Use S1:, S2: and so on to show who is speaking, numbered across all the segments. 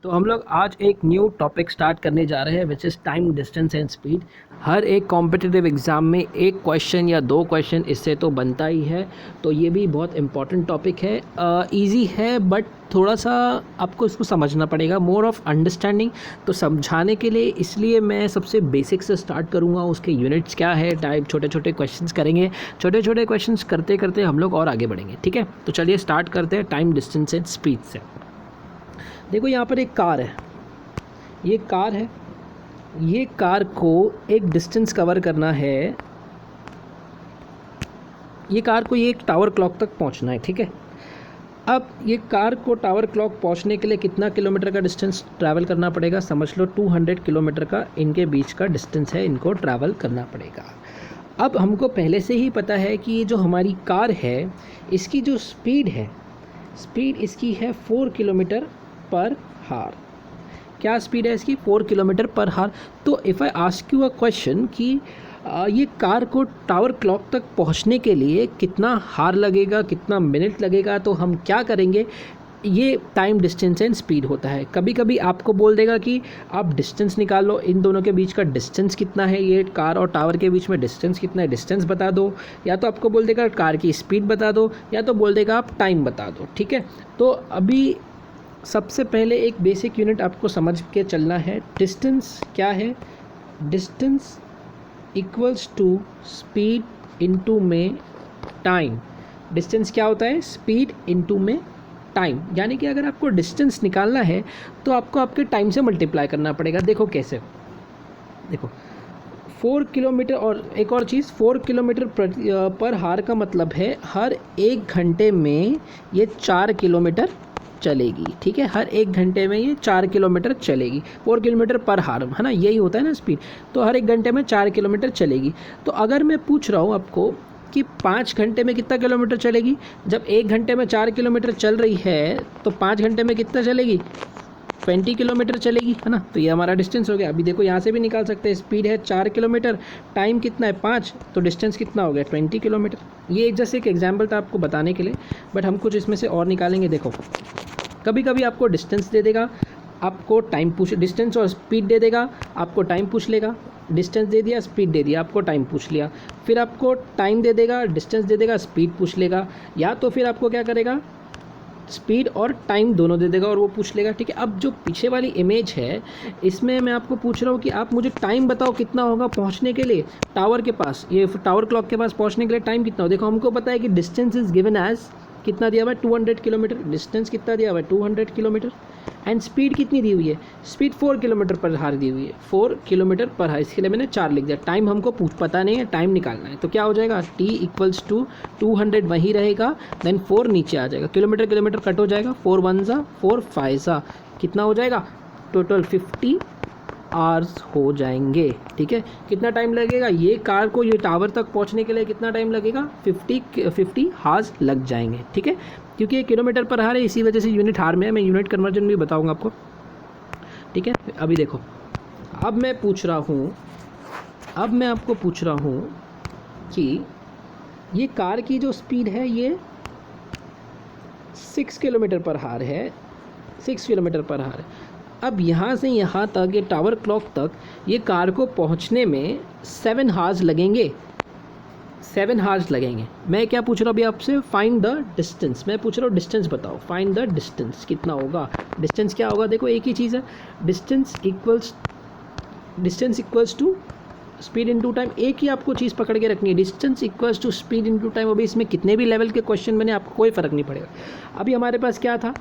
S1: तो हम लोग आज एक न्यू टॉपिक स्टार्ट करने जा रहे हैं which is time distance and speed. हर एक कॉम्पिटिटिव एग्ज़ाम में एक क्वेश्चन या दो क्वेश्चन इससे तो बनता ही है, तो ये भी बहुत इम्पॉर्टेंट टॉपिक है। इजी है बट थोड़ा सा आपको इसको समझना पड़ेगा, मोर ऑफ अंडरस्टैंडिंग। तो समझाने के लिए इसलिए मैं सबसे बेसिक से स्टार्ट करूँगा, उसके यूनिट्स क्या है, टाइप छोटे छोटे क्वेश्चंस करेंगे। छोटे छोटे क्वेश्चंस करते करते हम लोग और आगे बढ़ेंगे, ठीक है। तो चलिए स्टार्ट करते हैं टाइम डिस्टेंस एंड स्पीड से। देखो यहाँ पर एक कार है, ये कार है, ये कार को एक डिस्टेंस कवर करना है। ये कार को ये एक टावर क्लॉक तक पहुँचना है, ठीक है। अब ये कार को टावर क्लॉक पहुँचने के लिए कितना किलोमीटर का डिस्टेंस ट्रैवल करना पड़ेगा? समझ लो 200 किलोमीटर का इनके बीच का डिस्टेंस है, इनको ट्रैवल करना पड़ेगा। अब हमको पहले से ही पता है कि ये जो हमारी कार है, इसकी जो स्पीड है, स्पीड इसकी है 4 किलोमीटर पर हार। क्या स्पीड है इसकी? 4 किलोमीटर पर हार। तो if I ask you a question कि ये कार को टावर क्लॉक तक पहुंचने के लिए कितना हार लगेगा, कितना मिनट लगेगा, तो हम क्या करेंगे? ये टाइम डिस्टेंस एंड स्पीड होता है। कभी कभी आपको बोल देगा कि आप डिस्टेंस निकाल लो, इन दोनों के बीच का डिस्टेंस कितना है, ये कार और टावर के बीच में डिस्टेंस कितना है, डिस्टेंस बता दो। या तो आपको बोल देगा कार की स्पीड बता दो, या तो बोल देगा आप टाइम बता दो, ठीक है। तो अभी सबसे पहले एक बेसिक यूनिट आपको समझ के चलना है। डिस्टेंस क्या है? Distance equals to speed into में टाइम। डिस्टेंस क्या होता है? स्पीड इनटू में टाइम। यानी कि अगर आपको डिस्टेंस निकालना है तो आपको आपके टाइम से मल्टीप्लाई करना पड़ेगा। देखो कैसे, देखो 4 किलोमीटर, और एक और चीज़, 4 किलोमीटर पर हार का मतलब है हर 1 घंटे में ये 4 किलोमीटर चलेगी, ठीक है। हर 1 घंटे में ये 4 किलोमीटर चलेगी। 4 किलोमीटर पर हार, है ना, यही होता है ना स्पीड। तो हर 1 घंटे में 4 किलोमीटर चलेगी। तो अगर मैं पूछ रहा हूँ आपको कि 5 घंटे में कितना किलोमीटर चलेगी, जब 1 घंटे में 4 किलोमीटर चल रही है तो 5 घंटे में कितना चलेगी? 20 किलोमीटर चलेगी, है ना। तो ये हमारा डिस्टेंस हो गया। अभी देखो यहाँ से भी निकाल सकते हैं, स्पीड है 4 किलोमीटर, टाइम कितना है 5, तो डिस्टेंस कितना हो गया? 20 किलोमीटर। ये जैसे एक एग्जाम्पल था आपको बताने के लिए, बट हम कुछ इसमें से और निकालेंगे। देखो कभी कभी आपको डिस्टेंस दे देगा, आपको टाइम पूछ, डिस्टेंस और स्पीड दे देगा, आपको टाइम पूछ लेगा। डिस्टेंस दे दिया, स्पीड दे दिया, आपको टाइम पूछ लिया। फिर आपको टाइम दे देगा, डिस्टेंस दे देगा, स्पीड पूछ लेगा। या तो फिर आपको क्या करेगा? स्पीड और टाइम दोनों दे देगा और वो पूछ लेगा, ठीक है। अब जो पीछे वाली इमेज है, इसमें मैं आपको पूछ रहा हूँ कि आप मुझे टाइम बताओ कितना होगा पहुँचने के लिए टावर के पास, ये टावर क्लॉक के पास पहुँचने के लिए टाइम कितना हो। देखो हमको पता है कि डिस्टेंस इज गिवन एज कितना दिया हुआ है? 200 किलोमीटर। डिस्टेंस कितना दिया हुआ है? 200 किलोमीटर। एंड स्पीड कितनी दी हुई है? स्पीड 4 किलोमीटर पर हार दी हुई है, 4 किलोमीटर पर हार। इसके लिए मैंने 4 लिख दिया। टाइम हमको पता नहीं है, टाइम निकालना है। तो क्या हो जाएगा? t इक्वल्स टू 200 वहीं रहेगा, देन 4 नीचे आ जाएगा, किलोमीटर किलोमीटर कट हो जाएगा, 4 1 ज़ा 4 5 ज़ा कितना हो जाएगा? टोटल 50 आवर्स हो जाएंगे, ठीक है। कितना टाइम लगेगा? ये कार को ये टावर तक पहुंचने के लिए कितना टाइम लगेगा? 50 हार्स लग जाएंगे, ठीक है। क्योंकि ये किलोमीटर पर हार है, इसी वजह से यूनिट हार में है। मैं यूनिट कन्वर्जन भी बताऊंगा आपको, ठीक है। अभी देखो, अब मैं पूछ रहा हूँ, अब मैं आपको पूछ रहा हूँ कि ये कार की जो स्पीड है ये 6 किलोमीटर पर हार है, 6 किलोमीटर पर हार है। अब यहाँ से यहाँ तक, ये टावर क्लॉक तक, ये कार को पहुँचने में 7 हार्स लगेंगे, 7 हार्स लगेंगे। मैं क्या पूछ रहा हूँ अभी आपसे? Find the distance. मैं पूछ रहा हूँ डिस्टेंस बताओ, फाइंड द डिस्टेंस कितना होगा। डिस्टेंस क्या होगा? देखो एक ही चीज़ है, distance equals to speed into time. एक ही आपको चीज़ पकड़ के रखनी है, distance equals to speed into time. अभी इसमें कितने भी लेवल के क्वेश्चन बने, आपको कोई फ़र्क नहीं पड़ेगा। अभी हमारे पास क्या था?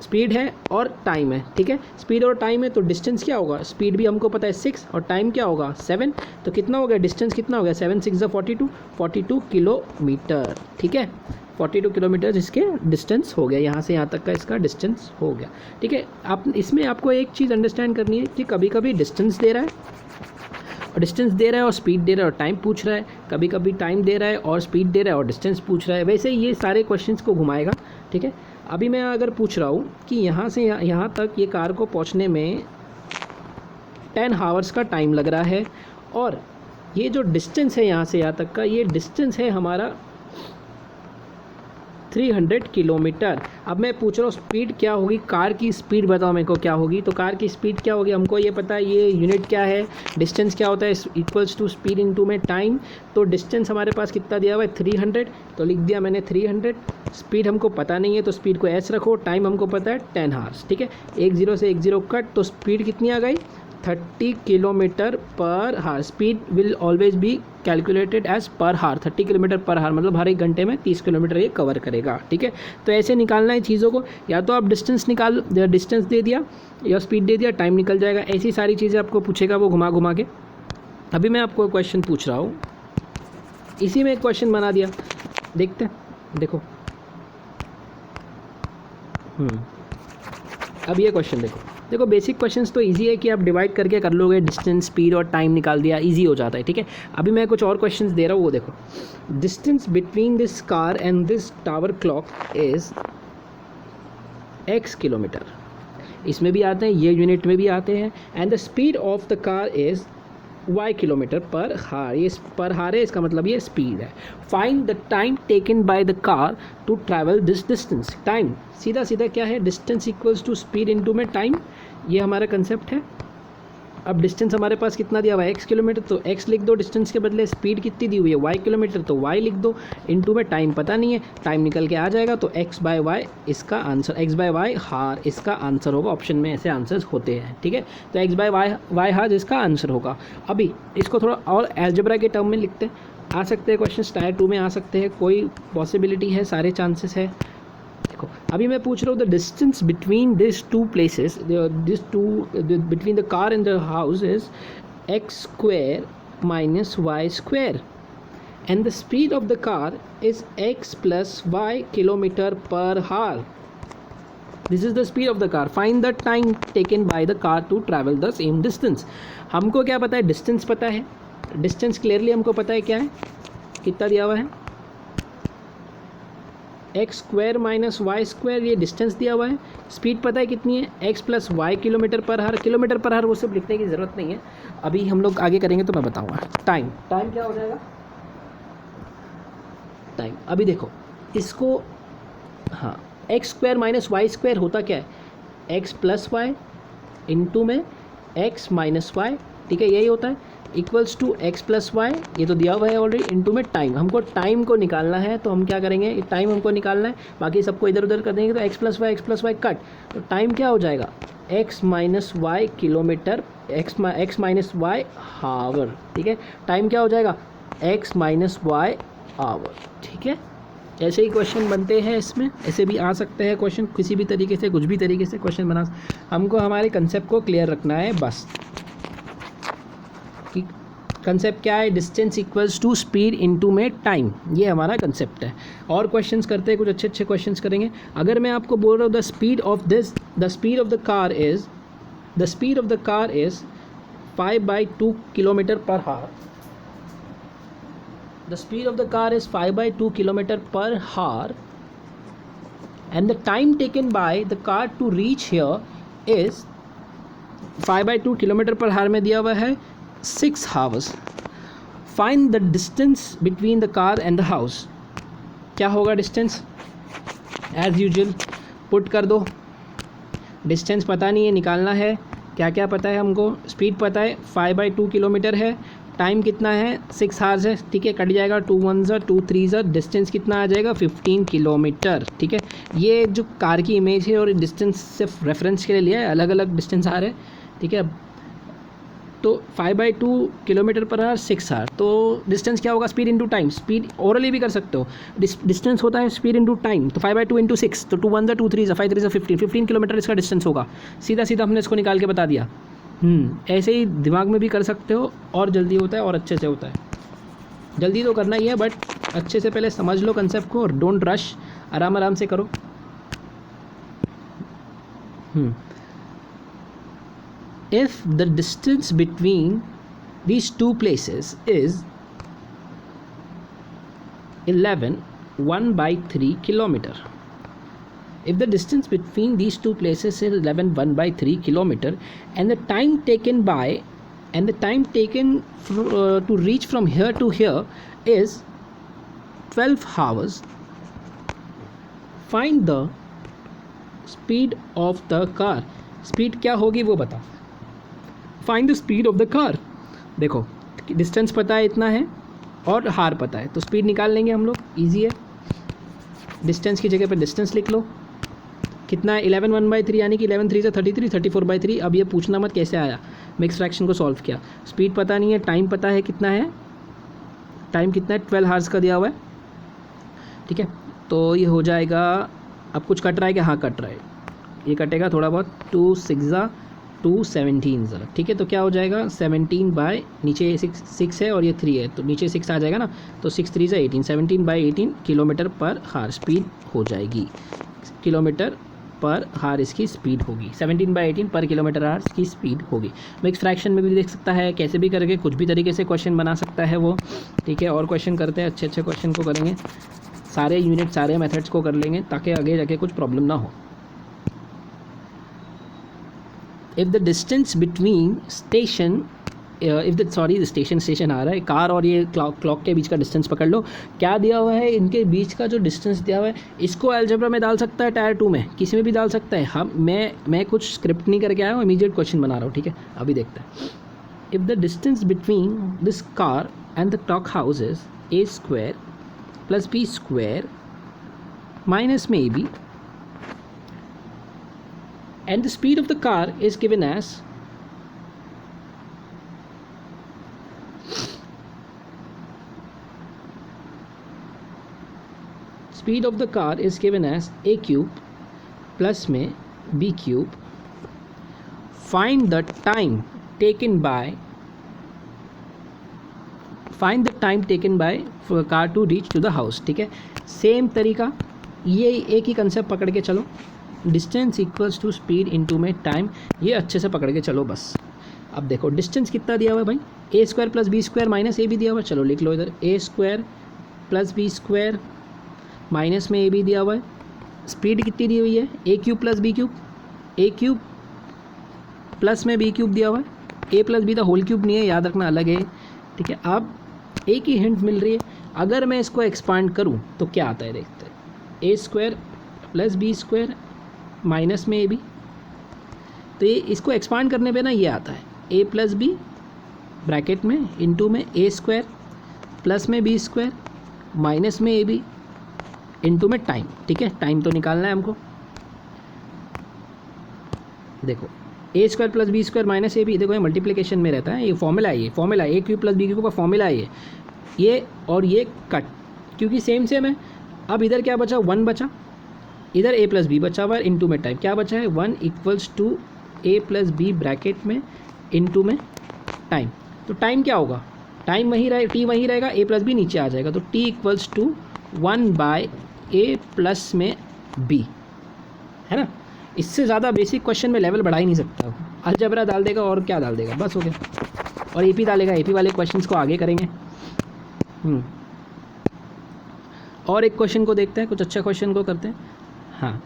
S1: स्पीड है और टाइम है, ठीक है। स्पीड और टाइम है तो डिस्टेंस क्या होगा? स्पीड भी हमको पता है 6 और टाइम क्या होगा? 7। तो कितना हो गया? डिस्टेंस कितना हो गया? 7 6 ज़ा 42 किलोमीटर, ठीक है। 42 किलोमीटर इसके डिस्टेंस हो गया, यहाँ से यहाँ तक का इसका डिस्टेंस हो गया, ठीक है। आप इसमें आपको एक चीज़ अंडरस्टैंड करनी है कि कभी कभी डिस्टेंस दे रहा है, और डिस्टेंस दे रहा है और स्पीड दे रहा है और टाइम पूछ रहा है, कभी कभी टाइम दे रहा है और स्पीड दे रहा है और डिस्टेंस पूछ रहा है। वैसे ही ये सारे क्वेश्चंस को घुमाएगा, ठीक है। अभी मैं अगर पूछ रहा हूँ कि यहाँ से यहाँ तक ये कार को पहुँचने में 10 हावर्स का टाइम लग रहा है, और ये जो डिस्टेंस है यहाँ से यहाँ तक का, ये डिस्टेंस है हमारा 300 किलोमीटर। अब मैं पूछ रहा हूँ स्पीड क्या होगी, कार की स्पीड बताओ मेरे को क्या होगी। तो कार की स्पीड क्या होगी, हमको ये पता है, ये यूनिट क्या है, डिस्टेंस क्या होता है, इक्वल्स टू स्पीड इनटू में टाइम। तो डिस्टेंस हमारे पास कितना दिया हुआ है 300, तो लिख दिया मैंने 300। स्पीड हमको पता नहीं है तो स्पीड को एस रखो, टाइम हमको पता है 10 आवर्स, ठीक है। 10 से 10 कट, तो स्पीड कितनी आ गई 30 kilometre per hour. Speed will always be calculated as per hour, 30 kilometre per हार, मतलब हर एक घंटे में 30 किलोमीटर ये कवर करेगा, ठीक है। तो ऐसे निकालना है चीज़ों को, या तो आप डिस्टेंस निकाल, डिस्टेंस दे दिया या स्पीड दे दिया, टाइम निकल जाएगा। ऐसी सारी चीज़ें आपको पूछेगा वो घुमा घुमा के। अभी मैं आपको क्वेश्चन पूछ रहा हूँ, इसी में एक क्वेश्चन बना दिया, देखते हैं, देखो। अब ये क्वेश्चन देखो बेसिक क्वेश्चंस तो इजी है कि आप डिवाइड करके कर लोगे, डिस्टेंस, स्पीड और टाइम निकाल दिया, इजी हो जाता है, ठीक है। अभी मैं कुछ और क्वेश्चंस दे रहा हूँ, वो देखो। Distance between this car and this tower clock is x kilometre. इसमें भी आते हैं, ये यूनिट में भी आते हैं। And the speed of the car is y kilometre per हार। ये पर हार है, इसका मतलब ये स्पीड है। Find the time taken by the car to travel this distance. Time सीधा सीधा क्या है, distance equals to speed into में टाइम, ये हमारा कंसेप्ट है। अब डिस्टेंस हमारे पास कितना दिया हुआ है x किलोमीटर, तो x लिख दो डिस्टेंस के बदले। स्पीड कितनी दी हुई है y किलोमीटर, तो y लिख दो, इनटू में टाइम पता नहीं है, टाइम निकल के आ जाएगा। तो x/y इसका आंसर, x/y हार इसका आंसर होगा। ऑप्शन में ऐसे आंसर्स होते हैं, ठीक है। तो x/y हार इसका आंसर होगा। अभी इसको थोड़ा और एल्जेब्रा के टर्म में लिखते हैं, आ सकते हैं क्वेश्चन, टायर 2 में आ सकते हैं, कोई पॉसिबिलिटी है, सारे चांसेस है। देखो अभी मैं पूछ रहा हूँ the distance between this two places, between the car and the house is x² minus y² and the speed of the car is x plus y kilometre per hour. This is the speed of the car. Find the time taken by the car to travel the same distance. हमको क्या पता है, distance पता है, distance clearly हमको पता है क्या है, कितना दिया हुआ है x² माइनस y², ये डिस्टेंस दिया हुआ है। स्पीड पता है कितनी है, x plus y kilometre per हार। किलोमीटर पर हार वो सब लिखने की ज़रूरत नहीं है, अभी हम लोग आगे करेंगे तो मैं बताऊंगा। टाइम क्या हो जाएगा, टाइम। अभी देखो इसको, हाँ, x² माइनस y² होता क्या है, x प्लस वाई इंटू में x माइनस वाई, ठीक है, यही होता है, equals to x plus y, ये तो दिया हुआ है ऑलरेडी, इनटू में टाइम। हमको टाइम को निकालना है, तो हम क्या करेंगे, टाइम हमको निकालना है, बाकी सबको इधर उधर कर देंगे, तो x प्लस वाई कट, तो टाइम क्या हो जाएगा, x minus y kilometre, x minus y hour, ठीक है। टाइम क्या हो जाएगा, x माइनस वाई आवर, ठीक है। ऐसे ही क्वेश्चन बनते हैं, इसमें ऐसे भी आ सकते हैं क्वेश्चन, किसी भी तरीके से, कुछ भी तरीके से क्वेश्चन बना। हमको हमारे कंसेप्ट को क्लियर रखना है बस, कि कंसेप्ट क्या है, distance equals to speed into में टाइम, ये हमारा कंसेप्ट है। और क्वेश्चंस करते हैं, कुछ अच्छे अच्छे क्वेश्चंस करेंगे। अगर मैं आपको बोल रहा हूँ the speed of the car is 5/2 kilometre पर हावर, the speed of the car is 5/2 kilometer per hour and the time taken by the car to reach here is 5/2 kilometer per hour में दिया हुआ है 6 hours. Find the distance between the car and the house. क्या होगा distance, as usual put कर दो, distance पता नहीं है, निकालना है। क्या क्या पता है हमको, स्पीड पता है 5/2 किलोमीटर है, टाइम कितना है 6 आवर्स है, ठीक है, कट जाएगा 2 1s 2 3s, डिस्टेंस कितना आ जाएगा 15 किलोमीटर, ठीक है। ये जो कार की इमेज है और डिस्टेंस सिर्फ रेफरेंस के लिए लिया है, अलग अलग डिस्टेंस आ रहे हैं, ठीक है। तो 5/2 किलोमीटर पर आवर 6 आवर, तो डिस्टेंस क्या होगा, speed into time. Speed orally भी कर सकते हो, डिस्टेंस होता है स्पीड इंटू टाइम, तो 5/2 इंटू 6, तो 2 1s 2 3s 5 3s 15 किलोमीटर इसका डिस्टेंस होगा। सीधा सीधा हमने इसको निकाल के बता दिया। ऐसे ही दिमाग में भी कर सकते हो, और जल्दी होता है और अच्छे से होता है। जल्दी तो करना ही है, बट अच्छे से पहले समझ लो कंसेप्ट को, डोंट रश, आराम आराम से करो। If the distance between these two places is 1/3 kilometer, if the distance between these two places is 1/3 kilometer and the time taken to reach from here to here is 12 hours, find the speed of the car, speed क्या होगी वो बता। Find the speed of the car, देखो distance पता है इतना है और हार पता है, तो स्पीड निकाल लेंगे हम लोग, ईजी है। डिस्टेंस की जगह पे डिस्टेंस लिख लो, कितना है 11 1/3 यानी कि 11 3 से 33, 34/3। अब ये पूछना मत कैसे आया, मिक्स फ्रैक्शन को सॉल्व किया। स्पीड पता नहीं है, टाइम पता है कितना है, टाइम कितना है 12 हार्स का दिया हुआ है, ठीक है। तो ये हो जाएगा, अब कुछ कट रहा है कि हाँ कट रहा है, ये कटेगा थोड़ा बहुत, 2 6 2 17 ज़रा, ठीक है। तो क्या हो जाएगा 17 बाय नीचे 6 है और ये 3 है, तो नीचे 6 आ जाएगा ना, तो 6 3 से 18, 17 bye 18 kilometre per hour speed हो जाएगी, किलोमीटर पर हार इसकी स्पीड होगी, 17 बाई 18 पर किलोमीटर हार की स्पीड होगी। मिक्स फ्रैक्शन में भी देख सकता है, कैसे भी करके कुछ भी तरीके से क्वेश्चन बना सकता है वो, ठीक है। और क्वेश्चन करते हैं, अच्छे अच्छे क्वेश्चन को करेंगे, सारे यूनिट सारे मेथड्स को कर लेंगे ताकि आगे जाके कुछ प्रॉब्लम ना हो। If the distance between station station आ रहा है, कार और ये क्लॉक के बीच का डिस्टेंस पकड़ लो, क्या दिया हुआ है, इनके बीच का जो डिस्टेंस दिया हुआ है, इसको अलजेब्रा में डाल सकता है, टायर 2 में, किसी में भी डाल सकता है। हम मैं कुछ स्क्रिप्ट नहीं करके आया हूँ, इमीडिएट क्वेश्चन बना रहा हूँ, ठीक है। अभी देखते हैं। If the distance between this car and the clock house is a² + b² minus maybe, and the speed of the car is given as a³ plus में b³। Find the time taken by car to reach to the house, ठीक है। Same तरीका, ये एक ही concept पकड़ के चलो, distance equals to speed into में टाइम, ये अच्छे से पकड़ के चलो बस। अब देखो डिस्टेंस कितना दिया हुआ है भाई, a² + b² माइनस a भी दिया हुआ है, चलो लिख लो इधर, a² + b² माइनस में a भी दिया हुआ है। स्पीड कितनी दी हुई है, a³ + b³, a³ प्लस में b³ दिया हुआ है, a + b the whole cube नहीं है, याद रखना अलग है, ठीक है। अब एक ही हिंट मिल रही है, अगर मैं इसको एक्सपांड करूं तो क्या आता है देखते हैं, a² + b² माइनस में a भी, तो ये इसको एक्सपांड करने पे ना ये आता है a + b ब्रैकेट में इनटू में a² प्लस में b² माइनस में a भी इनटू में टाइम, ठीक है। टाइम तो निकालना है हमको, देखो a² + b² माइनस a भी, देखो ये मल्टीप्लिकेशन में रहता है, ये फॉर्मूला है, ये फॉर्मूला a³ + b³ का फॉर्मूला है ये और ये कट, क्योंकि सेम है। अब इधर क्या बचा, 1 बचा, इधर a + b बचा हुआ है, इनटू में टाइम क्या बचा है, 1 = a + b ब्रैकेट में इनटू में टाइम। तो टाइम क्या होगा, टाइम वहीं रहे, t वहीं रहेगा, a + b नीचे आ जाएगा, तो t = 1/a प्लस में b, है ना। इससे ज़्यादा बेसिक क्वेश्चन में लेवल बढ़ा ही नहीं सकता, अलजेब्रा डाल देगा और क्या डाल देगा, बस हो गया। और AP डालेगा, AP वाले क्वेश्चंस को आगे करेंगे। और एक क्वेश्चन को देखते हैं, कुछ अच्छा क्वेश्चन को करते हैं। हाँ,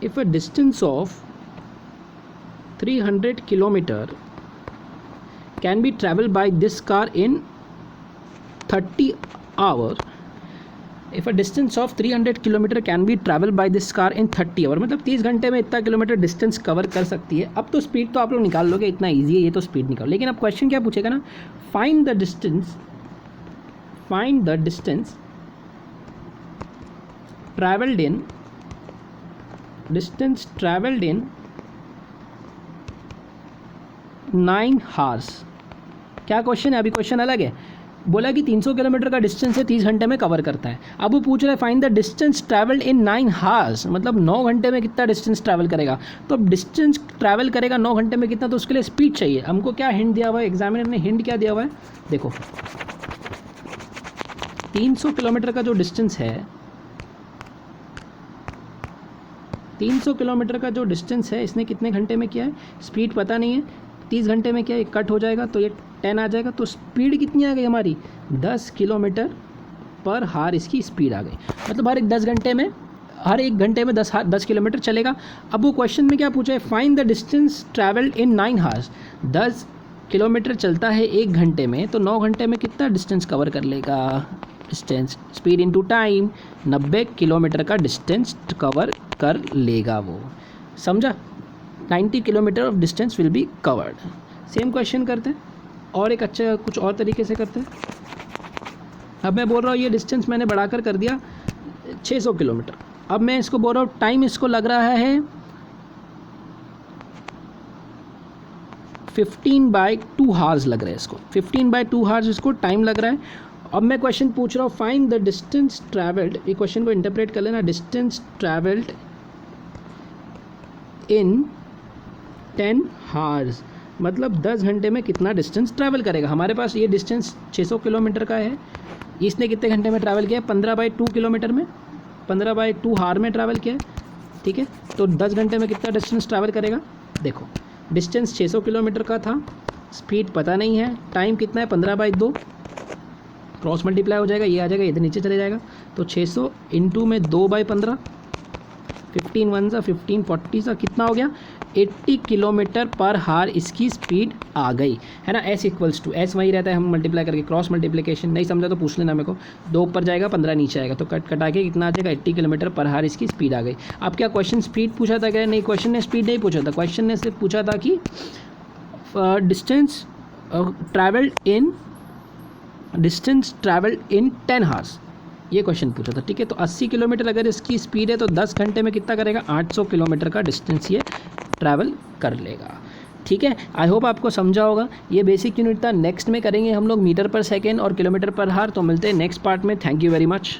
S1: if a distance of 300 kilometer can be traveled by this car in 30 hours, if a distance of 300 kilometer can be traveled by this car in 30 hours, मतलब 30 घंटे में इतना किलोमीटर डिस्टेंस कवर कर सकती है। अब तो स्पीड तो आप लोग निकाल लोगे, इतना इजी है ये तो स्पीड निकालो, लेकिन अब क्वेश्चन क्या पूछेगा ना, find the distance travelled in 9 hours। क्या क्वेश्चन है, अभी क्वेश्चन अलग है, बोला कि 300 किलोमीटर का डिस्टेंस है, 30 घंटे में कवर करता है। अब वो पूछ रहा है find the distance travelled in 9 hours, मतलब 9 घंटे में कितना डिस्टेंस ट्रैवल करेगा। तो अब डिस्टेंस ट्रैवल करेगा 9 घंटे में कितना, तो उसके लिए स्पीड चाहिए। हमको क्या हिंट दिया हुआ है, एग्जामिनर ने हिंट क्या दिया हुआ है, देखो 300 किलोमीटर का जो डिस्टेंस है, 300 किलोमीटर का जो डिस्टेंस है, इसने कितने घंटे में किया है, स्पीड पता नहीं है, 30 घंटे में क्या है, कट हो जाएगा तो ये 10 आ जाएगा, तो स्पीड कितनी आ गई हमारी, 10 किलोमीटर पर हार इसकी स्पीड आ गई। मतलब हर एक 10 घंटे में हर एक घंटे में 10 किलोमीटर चलेगा। अब वो क्वेश्चन में क्या पूछा है, find the distance travelled in 9 hours. 10 kilometre चलता है एक घंटे में, तो 9 घंटे में कितना डिस्टेंस कवर कर लेगा। Distance speed into time, 90 kilometre का डिस्टेंस कवर कर लेगा वो, समझा। 90 kilometre of distance will be covered. Same question करते हैं और एक अच्छा कुछ और तरीके से करते हैं। अब मैं बोल रहा हूँ ये डिस्टेंस मैंने बढ़ाकर कर दिया 600 किलोमीटर। अब मैं इसको बोल रहा हूँ टाइम इसको लग रहा है 15/2 हार्स लग रहा है इसको, 15/2 हार्स इसको टाइम लग रहा है। अब मैं क्वेश्चन पूछ रहा हूँ फाइंड द डिस्टेंस ट्रैवल्ड, ये क्वेश्चन को इंटरप्रेट कर लेना, डिस्टेंस ट्रैवल्ड इन 10 हार्स, मतलब 10 घंटे में कितना डिस्टेंस ट्रैवल करेगा। हमारे पास ये डिस्टेंस 600 किलोमीटर का है, इसने कितने घंटे में ट्रैवल किया है, 15/2 किलोमीटर में, 15/2 हार में ट्रैवल किया है, ठीक है। तो 10 घंटे में कितना डिस्टेंस ट्रैवल करेगा। देखो डिस्टेंस 600 किलोमीटर का था, स्पीड पता नहीं है, टाइम कितना है 15/2, क्रॉस मल्टीप्लाई हो जाएगा, ये आ जाएगा, इधर नीचे चले जाएगा, तो 600 इंटू में 2/15, 15 1 सा 15 40 सा कितना हो गया, 80 किलोमीटर पर हार इसकी स्पीड आ गई, है ना। S = S वही रहता है, हम मल्टीप्लाई करके, क्रॉस मल्टीप्लिकेशन, नहीं समझा तो पूछ लेना मेरे को। 2 ऊपर जाएगा 15 नीचे आएगा, तो कटा के कितना आ जाएगा, 80 किलोमीटर पर हार इसकी स्पीड आ गई। अब क्या क्वेश्चन स्पीड पूछा था क्या, नहीं, क्वेश्चन ने स्पीड नहीं पूछा था, क्वेश्चन ने सिर्फ पूछा था कि डिस्टेंस ट्रैवल्ड इन 10 हार्स, ये क्वेश्चन पूछा था, ठीक है। तो 80 किलोमीटर अगर इसकी स्पीड है तो 10 घंटे में कितना करेगा, 800 किलोमीटर का डिस्टेंस ये ट्रैवल कर लेगा, ठीक है। आई होप आपको समझा होगा। ये बेसिक यूनिट था, नेक्स्ट में करेंगे हम लोग मीटर पर सेकेंड और किलोमीटर पर हार। तो मिलते हैं नेक्स्ट पार्ट में। Thank you very much.